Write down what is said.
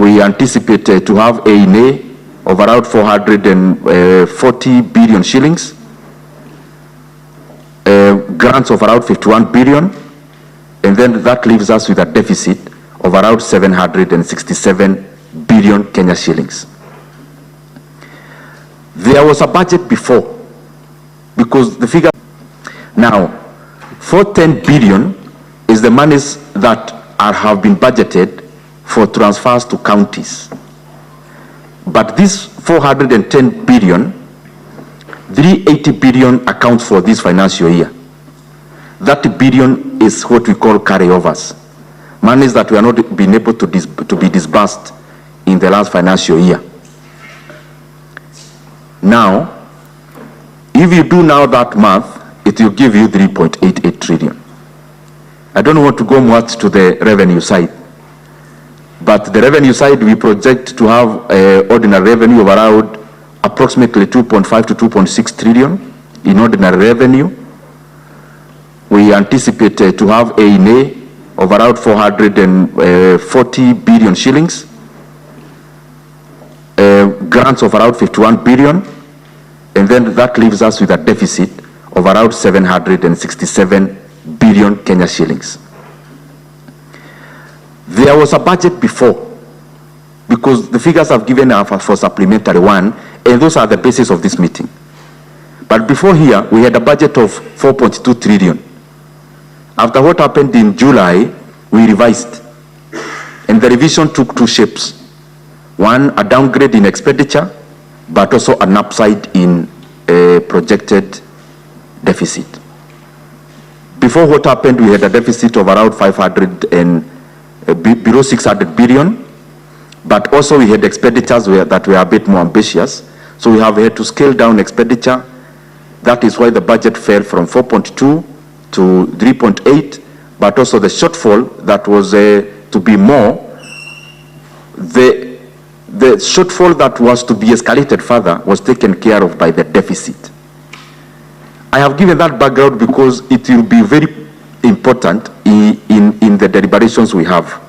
we anticipate to have a INA of around 440 billion shillings, grants of around 51 billion, and then that leaves us with a deficit of around 767 billion Kenya shillings. There was a budget before, because the figure now, 410 billion is the monies that have been budgeted for transfers to counties. But this 410 billion, 380 billion accounts for this financial year. 30 billion is what we call carryovers, monies that we are not being able to be disbursed in the last financial year. Now, if you do now that math, it will give you 3.88 trillion. I don't want to go much to the revenue side, but the revenue side, we project to have ordinary revenue of around approximately 2.5 to 2.6 trillion in ordinary revenue. We anticipate to have a INA of around 440 billion shillings, grants of around 51 billion, and then that leaves us with a deficit of around 767 billion Kenya shillings. There was a budget before, because the figures I've given are for supplementary one, and those are the basis of this meeting. But before here, we had a budget of 4.2 trillion. After what happened in July, we revised, and the revision took two shapes. One, a downgrade in expenditure, but also an upside in projected deficit. Before what happened, we had a deficit of around 500 and below 600 billion, but also we had expenditures that were a bit more ambitious. So we have had to scale down expenditure. That is why the budget fell from 4.2 to 3.8, but also the shortfall that was to be more, the shortfall that was to be escalated further was taken care of by the deficit. I have given that background because it will be very important in the deliberations we have.